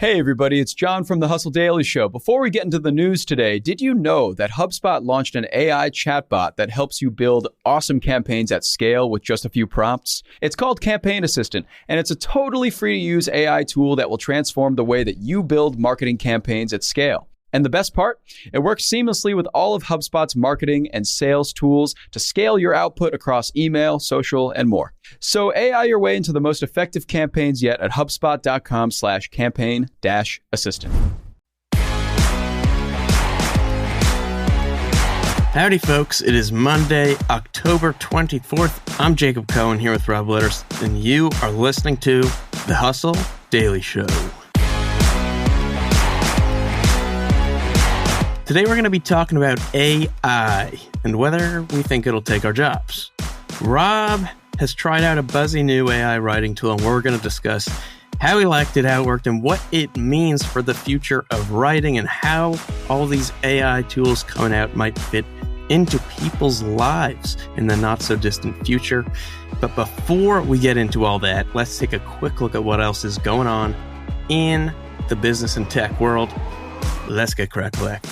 Hey everybody, it's John from the Hustle Daily Show. Before we get into the news today, did you know that HubSpot launched an AI chatbot that helps you build awesome campaigns at scale with just a few prompts? It's called Campaign Assistant, and it's a totally free-to-use AI tool that will transform the way that you build marketing campaigns at scale. And the best part? It works seamlessly with all of HubSpot's marketing and sales tools to scale your output across email, social, and more. So AI your way into the most effective campaigns yet at HubSpot.com/campaign-assistant. Howdy, folks. It is Monday, October 24th. I'm Jacob Cohen here with Rob Litterst, and you are listening to The Hustle Daily Show. Today we're going to be talking about AI and whether we think it'll take our jobs. Rob has tried out a buzzy new AI writing tool, and we're going to discuss how he liked it, how it worked, and what it means for the future of writing and how all these AI tools coming out might fit into people's lives in the not-so-distant future. But before we get into all that, let's take a quick look at what else is going on in the business and tech world. Let's get crack-black.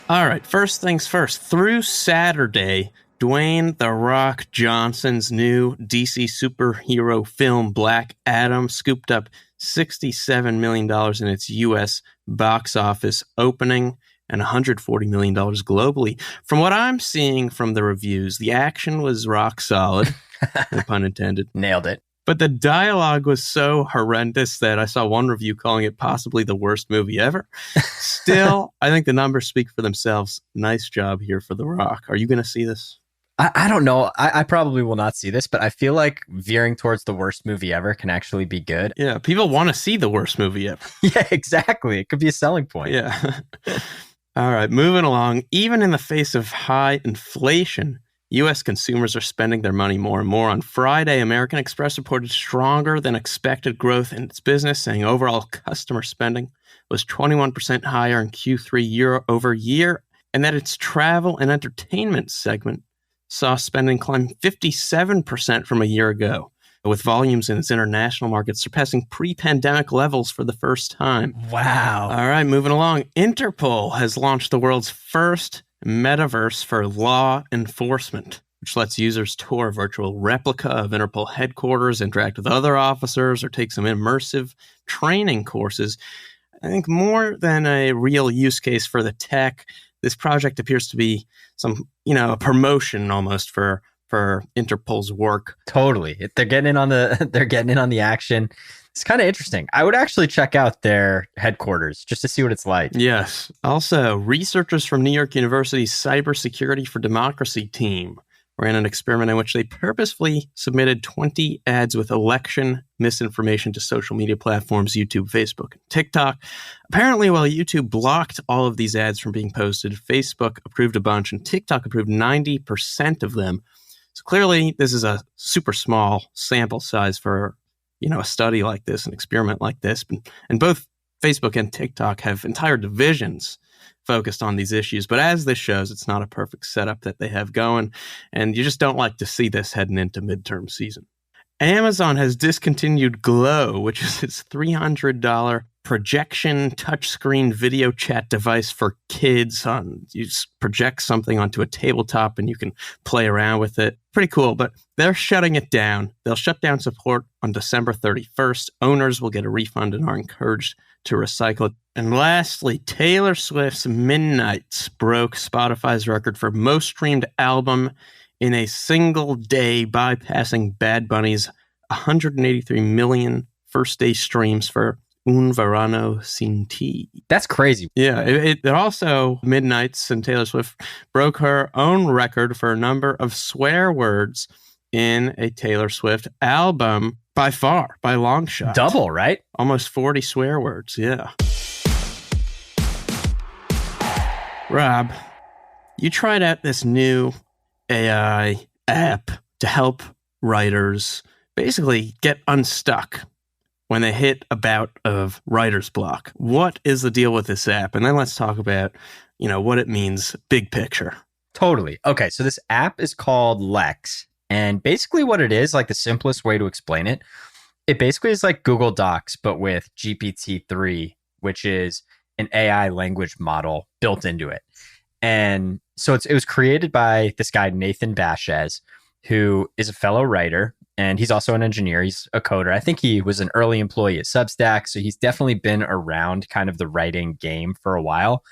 All right, first things first. Through Saturday, Dwayne "The Rock" Johnson's new DC superhero film, Black Adam, scooped up $67 million in its U.S. box office opening and $140 million globally. From what I'm seeing from the reviews, the action was rock solid, no pun intended. Nailed it. But the dialogue was so horrendous that I saw one review calling it possibly the worst movie ever. Still, I think the numbers speak for themselves. Nice job here for The Rock. Are you going to see this? I don't know. I probably will not see this, but I feel like veering towards the worst movie ever can actually be good. Yeah, people want to see the worst movie ever. Yeah, exactly. It could be a selling point. Yeah. All right, moving along. Even in the face of high inflation, U.S. consumers are spending their money more and more. On Friday, American Express reported stronger than expected growth in its business, saying overall customer spending was 21% higher in Q3 year over year, and that its travel and entertainment segment saw spending climb 57% from a year ago, with volumes in its international markets surpassing pre-pandemic levels for the first time. Wow. All right, moving along. Interpol has launched the world's first metaverse for law enforcement, which lets users tour a virtual replica of Interpol headquarters, interact with other officers, or take some immersive training courses. I think more than a real use case for the tech, this project appears to be some, a promotion almost for Interpol's work. Totally. They're getting in on the action. It's kind of interesting. I would actually check out their headquarters just to see what it's like. Yes. Also, researchers from New York University's Cybersecurity for Democracy team ran an experiment in which they purposefully submitted 20 ads with election misinformation to social media platforms, YouTube, Facebook, and TikTok. Apparently, while YouTube blocked all of these ads from being posted, Facebook approved a bunch and TikTok approved 90% of them. So clearly, this is a super small sample size for a study like this, an experiment like this. And both Facebook and TikTok have entire divisions focused on these issues. But as this shows, it's not a perfect setup that they have going. And you just don't like to see this heading into midterm season. Amazon has discontinued Glow, which is its $300 projection touchscreen video chat device for kids. You just project something onto a tabletop and you can play around with it. Pretty cool, but they're shutting it down. They'll shut down support on December 31st. Owners will get a refund and are encouraged to recycle it. And lastly, Taylor Swift's Midnights broke Spotify's record for most streamed album in a single day, bypassing Bad Bunny's 183 million first-day streams for Un Verano Sin Ti. That's crazy. Yeah, it also, Midnights and Taylor Swift broke her own record for a number of swear words in a Taylor Swift album by far, by long shot. Double, right? Almost 40 swear words, yeah. Rob, you tried out this new AI app to help writers basically get unstuck when they hit a bout of writer's block. What is the deal with this app? And then let's talk about, what it means big picture. Totally. Okay, so this app is called Lex. And basically what it is, like the simplest way to explain it, It basically is like Google Docs, but with GPT-3, which is an AI language model built into it. And so it was created by this guy, Nathan Bashez, who is a fellow writer, and he's also an engineer. He's a coder. I think he was an early employee at Substack, so he's definitely been around kind of the writing game for a while.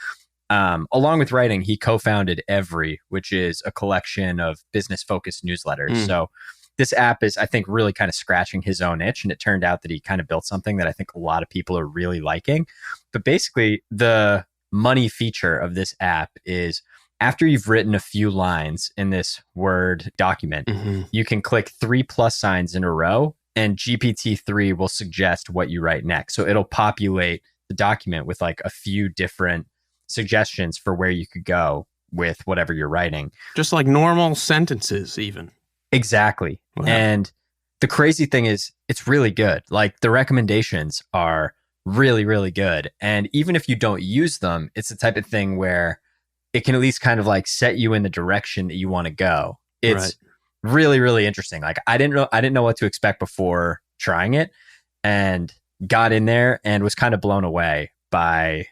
Along with writing, he co-founded Every, which is a collection of business-focused newsletters. So this app is, I think, really kind of scratching his own itch. And it turned out that he kind of built something that I think a lot of people are really liking. But basically, the money feature of this app is after you've written a few lines in this Word document, you can click 3+ signs in a row, and GPT-3 will suggest what you write next. So it'll populate the document with like a few different suggestions for where you could go with whatever you're writing. Just like normal sentences, even. Exactly. Wow. And the crazy thing is, it's really good. Like the recommendations are really, really good. And even if you don't use them, it's the type of thing where it can at least kind of like set you in the direction that you want to go. It's really, really interesting. Like I didn't know what to expect before trying it, and got in there and was kind of blown away by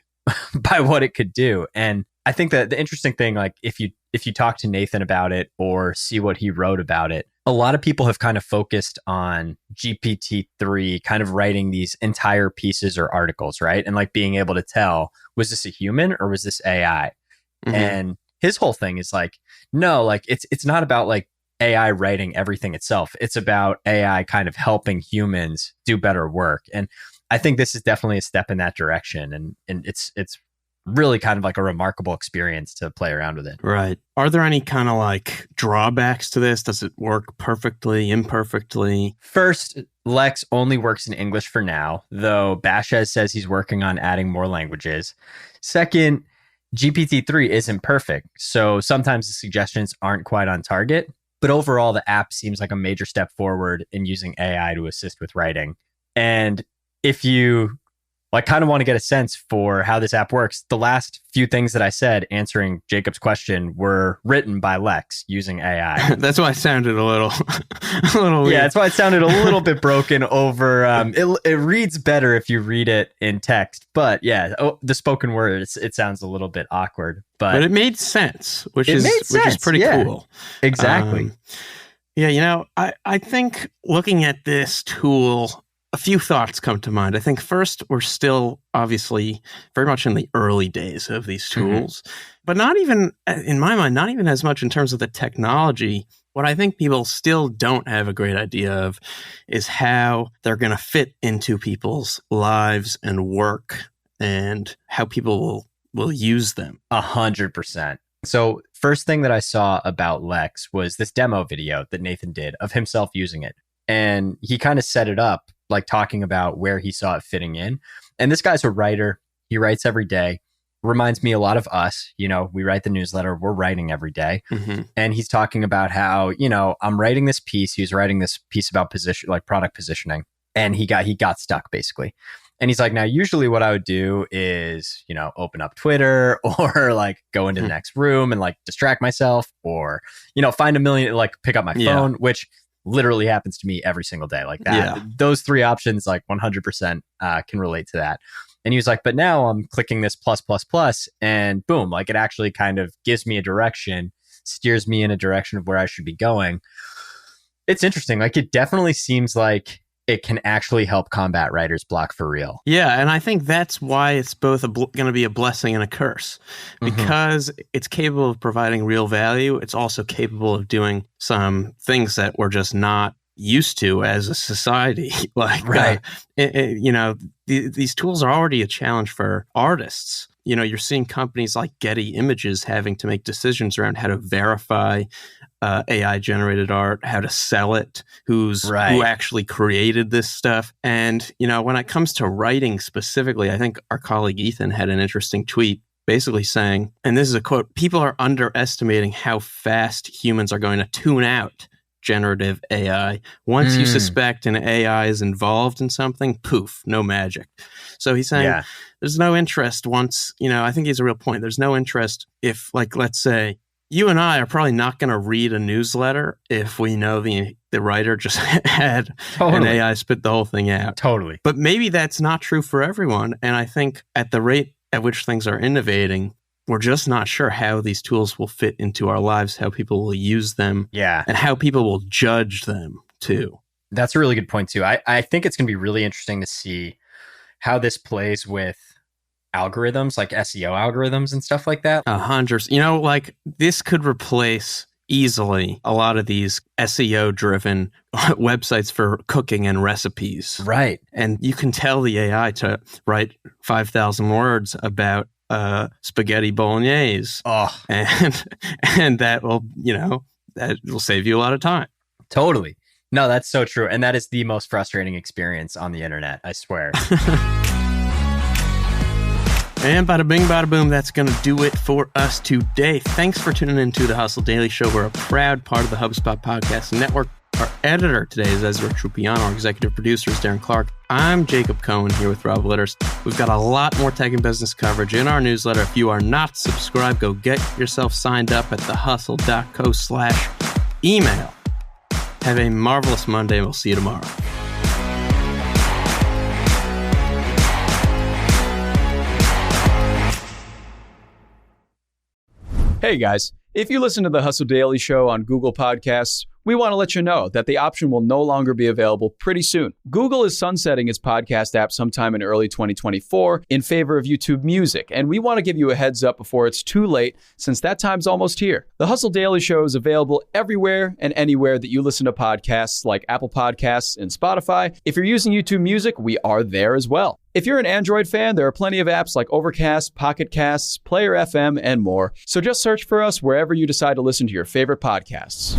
what it could do. And I think that the interesting thing, like if you talk to Nathan about it or see what he wrote about it, a lot of people have kind of focused on GPT-3 kind of writing these entire pieces or articles, right? And like being able to tell, was this a human or was this AI? And his whole thing is like, no, like it's not about like AI writing everything itself. It's about AI kind of helping humans do better work. And I think this is definitely a step in that direction. And it's really kind of like a remarkable experience to play around with it. Right. Are there any kind of like drawbacks to this? Does it work perfectly, imperfectly? First, Lex only works in English for now, though Bashez says he's working on adding more languages. Second, GPT-3 isn't perfect, so sometimes the suggestions aren't quite on target. But overall, the app seems like a major step forward in using AI to assist with writing. And if you like kind of want to get a sense for how this app works, the last few things that I said answering Jacob's question were written by Lex using AI. That's why it sounded a little weird. Yeah, that's why it sounded a little bit broken over. It reads better if you read it in text, but yeah, the spoken word, it sounds a little bit awkward. But it made sense, which is pretty cool. Exactly. Yeah, I think looking at this tool, a few thoughts come to mind. I think first, we're still obviously very much in the early days of these tools, but not even, in my mind, not even as much in terms of the technology. What I think people still don't have a great idea of is how they're going to fit into people's lives and work and how people will use them. 100%. So first thing that I saw about Lex was this demo video that Nathan did of himself using it. And he kind of set it up, like talking about where he saw it fitting in. And this guy's a writer. He writes every day. Reminds me a lot of us. We write the newsletter. We're writing every day. And he's talking about how, I'm writing this piece. He was writing this piece about position, like product positioning. And he got stuck basically. And he's like, now, usually what I would do is, open up Twitter or like go into the next room and like distract myself or, find a million, like pick up my phone, which literally happens to me every single day. Like that, those three options, like 100% can relate to that. And he was like, but now I'm clicking this plus, and boom, like it actually kind of gives me a direction, steers me in a direction of where I should be going. It's interesting. Like it definitely seems like it can actually help combat writer's block for real. Yeah, and I think that's why it's both going to be a blessing and a curse, because it's capable of providing real value. It's also capable of doing some things that we're just not used to as a society. Like, these tools are already a challenge for artists. You're seeing companies like Getty Images having to make decisions around how to verify AI-generated art, how to sell it, who actually created this stuff. And, when it comes to writing specifically, I think our colleague Ethan had an interesting tweet basically saying, and this is a quote, "People are underestimating how fast humans are going to tune out generative AI. Once you suspect an AI is involved in something, poof, no magic." So he's saying there's no interest once, I think he has a real point. There's no interest if, like, let's say, you and I are probably not going to read a newsletter if we know the writer just had an AI spit the whole thing out. Totally. But maybe that's not true for everyone. And I think at the rate at which things are innovating, we're just not sure how these tools will fit into our lives, how people will use them, and how people will judge them too. That's a really good point too. I think it's going to be really interesting to see how this plays with algorithms, like SEO algorithms and stuff like that. 100%. You know, like this could replace easily a lot of these SEO driven websites for cooking and recipes. Right. And you can tell the AI to write 5,000 words about spaghetti bolognese. And that will, that will save you a lot of time. Totally. No, that's so true. And that is the most frustrating experience on the internet, I swear. And bada bing, bada boom, that's going to do it for us today. Thanks for tuning in to The Hustle Daily Show. We're a proud part of the HubSpot Podcast Network. Our editor today is Ezra Trupiano. Our executive producer is Darren Clark. I'm Jacob Cohen here with Rob Litterst. We've got a lot more tech and business coverage in our newsletter. If you are not subscribed, go get yourself signed up at thehustle.co/email. Have a marvelous Monday, and we'll see you tomorrow. Hey guys, if you listen to the Hustle Daily Show on Google Podcasts, we want to let you know that the option will no longer be available pretty soon. Google is sunsetting its podcast app sometime in early 2024 in favor of YouTube Music, and we want to give you a heads up before it's too late, since that time's almost here. The Hustle Daily Show is available everywhere and anywhere that you listen to podcasts, like Apple Podcasts and Spotify. If you're using YouTube Music, we are there as well. If you're an Android fan, there are plenty of apps like Overcast, Pocket Casts, Player FM, and more. So just search for us wherever you decide to listen to your favorite podcasts.